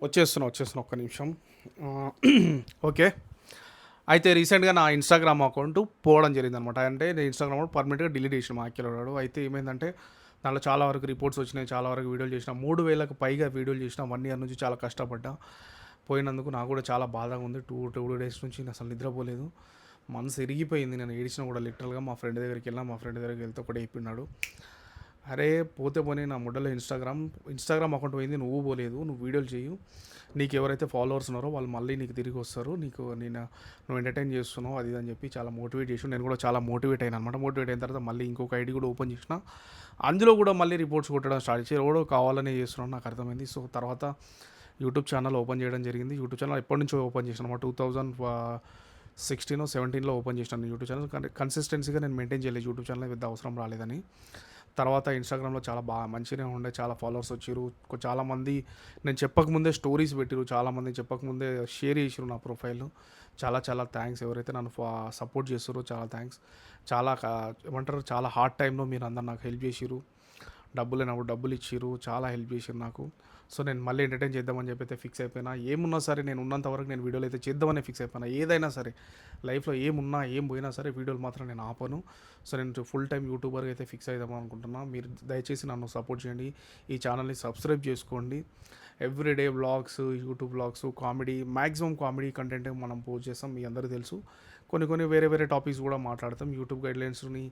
వచ్చేస్తున్నా ఒక్క నిమిషం. ఓకే. అయితే రీసెంట్గా నా ఇన్స్టాగ్రామ్ అకౌంట్ పోవడం జరిగిందనమాట. అంటే నేను ఇన్స్టాగ్రామ్ అకౌంట్ పర్మనెంట్గా డిలీట్ చేసిన మా అక్కలోడు. అయితే ఏమైందంటే దాంట్లో చాలా వరకు రిపోర్ట్స్ వచ్చినాయి, చాలా వరకు వీడియోలు చేసిన, 3000కు పైగా వీడియోలు చేసిన, 1 ఇయర్ నుంచి చాలా కష్టపడ్డా. పోయినందుకు నాకు కూడా చాలా బాధగా ఉంది. టూ డేస్ నుంచి నేను అసలు నిద్రపోలేదు. మనసు ఇరిగిపోయింది. నేను ఏడిచిన కూడా లిటరల్గా. మా ఫ్రెండ్ దగ్గరికి వెళ్ళినా, మా ఫ్రెండ్ దగ్గరికి వెళ్తే ఒకటే చెప్పినాడు, అరే పోతే పోనీ నా ముడ్డలో ఇన్స్టాగ్రామ్ అకౌంట్ పోయింది, నువ్వు పోలేదు, నువ్వు వీడియోలు చేయు, నీకు ఎవరైతే ఫాలోవర్స్ ఉన్నారో వాళ్ళు మళ్ళీ నీకు తిరిగి వస్తారు, నువ్వు ఎంటర్టైన్ చేస్తున్నావు అది అని చెప్పి చాలా మోటివేట్ చేసి, నేను కూడా చాలా మోటివేట్ అయినా అనమాట. మోటివేట్ అయిన తర్వాత మళ్ళీ ఇంకొక ఐడి కూడా ఓపెన్ చేసిన, అందులో కూడా మళ్ళీ రిపోర్ట్స్ కొట్టడం స్టార్ట్ చేసి ఎవడో కావాలనే చేస్తున్నాను నాకు అర్థమైంది. సో తర్వాత యూట్యూబ్ ఛానల్ ఓపెన్ చేయడం జరిగింది. యూట్యూబ్ ఛానల్ ఎప్పటి నుంచో ఓపెన్ చేసిన అనమాట. 2016-17లో ఓపెన్ చేసినాను యూట్యూబ్ ఛానల్. కానీ కన్సిస్టెన్సీగా నేను మెయింటైన్ చేయలేదు యూట్యూబ్ ఛానల్, పెద్ద అవసరం రాలేదని. తర్వాత ఇన్స్టాగ్రామ్లో చాలా బాగా మంచిగానే ఉండే, చాలా ఫాలోవర్స్ వచ్చారు. చాలామంది నేను చెప్పకముందే స్టోరీస్ పెట్టిరు, చాలామంది చెప్పకముందే షేర్ చేసారు నా ప్రొఫైల్. చాలా చాలా థ్యాంక్స్. ఎవరైతే నన్ను సపోర్ట్ చేస్తారో చాలా థ్యాంక్స్. ఏమంటారు, చాలా హార్డ్ టైంలో మీరు అందరు నాకు హెల్ప్ చేసిరు. డబ్బులు లేనప్పుడు డబ్బులు ఇచ్చిరు, చాలా హెల్ప్ చేసిరు నాకు. సో నేను మళ్ళీ ఎంటర్టైన్ చేద్దామని చెప్పి అయితే ఫిక్స్ అయిపోయినా. ఏమున్నా సరే నేను ఉన్నంత వరకు నేను వీడియోలు అయితే చేద్దామని ఫిక్స్ అయిపోయినా. ఏదైనా సరే లైఫ్లో ఏమున్నా ఏం పోయినా సరే వీడియోలు మాత్రం నేను ఆపను. సో నేను ఫుల్ టైం యూట్యూబర్గా అయితే ఫిక్స్ అవుదామని అనుకుంటున్నా. మీరు దయచేసి నన్ను సపోర్ట్ చేయండి, ఈ ఛానల్ని సబ్స్క్రైబ్ చేసుకోండి. Everyday vlogs, YouTube vlogs, comedy, maximum comedy content మనం పోస్ట్ చేస్తాం, మీ అందరికీ తెలుసు. కొన్ని వేరే టాపిక్స్ కూడా మాట్లాడతాం. యూట్యూబ్ గైడ్లైన్స్ని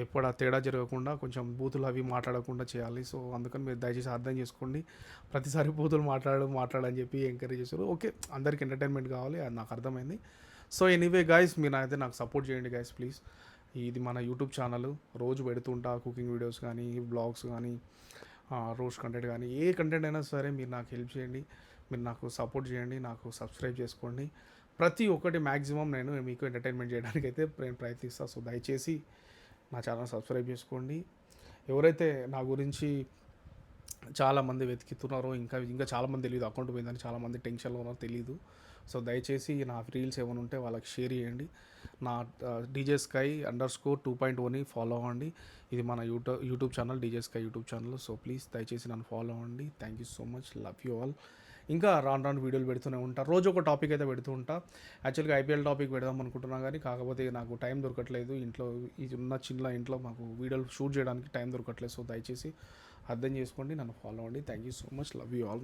ఎప్పుడు తేడా జరగకుండా కొంచెం బూతులు అవి మాట్లాడకుండా చేయాలి. సో అందుకని మీరు దయచేసి అర్థం చేసుకోండి. ప్రతిసారి బూతులు మాట్లాడని చెప్పి ఎంకరేజ్ చేస్తారు. ఓకే, అందరికి ఎంటర్టైన్మెంట్ కావాలి, అది నాకు అర్థమైంది. సో ఎనీవే గైస్, మీరు అయితే నాకు సపోర్ట్ చేయండి గైస్ ప్లీజ్. ఇది మన యూట్యూబ్ ఛానల్, రోజు పెడుతుంటా కుకింగ్ వీడియోస్ కానీ, బ్లాగ్స్ కానీ, రోస్ట్ కంటెంట్ కానీ, ఏ కంటెంట్ అయినా సరే మీరు నాకు హెల్ప్ చేయండి, మీరు నాకు సపోర్ట్ చేయండి, నాకు సబ్స్క్రైబ్ చేసుకోండి. ప్రతి ఒక్కటి మ్యాక్సిమం నేను మీకు ఎంటర్టైన్మెంట్ చేయడానికి అయితే నేను ప్రయత్నిస్తాను. సో దయచేసి నా ఛానల్ సబ్స్క్రైబ్ చేసుకోండి. ఎవరైతే నా గురించి చాలామంది వెతుకుతున్నారో, ఇంకా చాలామంది తెలియదు అకౌంట్ పోయిందని, చాలామంది టెన్షన్లో ఉన్నారో తెలియదు. సో దయచేసి నా రీల్స్ ఏమైనా ఉంటే వాళ్ళకి షేర్ చేయండి. నా DJ Sky _2.0ని ఫాలో అవ్వండి. ఇది మన YouTube channel, DJ Sky YouTube channel. So please దయచేసి నన్ను ఫాలో అవ్వండి. Thank you so much, love you all. ఇంకా రాను వీడియోలు పెడుతూనే ఉంటా. రోజు ఒక టాపిక్ అయితే పెడుతూ ఉంటా. యాక్చువల్గా IPL టాపిక్ పెడదాం అనుకుంటున్నా, కానీ కాకపోతే నాకు టైం దొరకట్లేదు. ఇంట్లో ఇది ఉన్న చిన్న ఇంట్లో మాకు వీడియోలు షూట్ చేయడానికి టైం దొరకట్లేదు. సో దయచేసి అర్థం చేసుకోండి, నన్ను ఫాలో అవ్వండి. Thank you so much, love you all.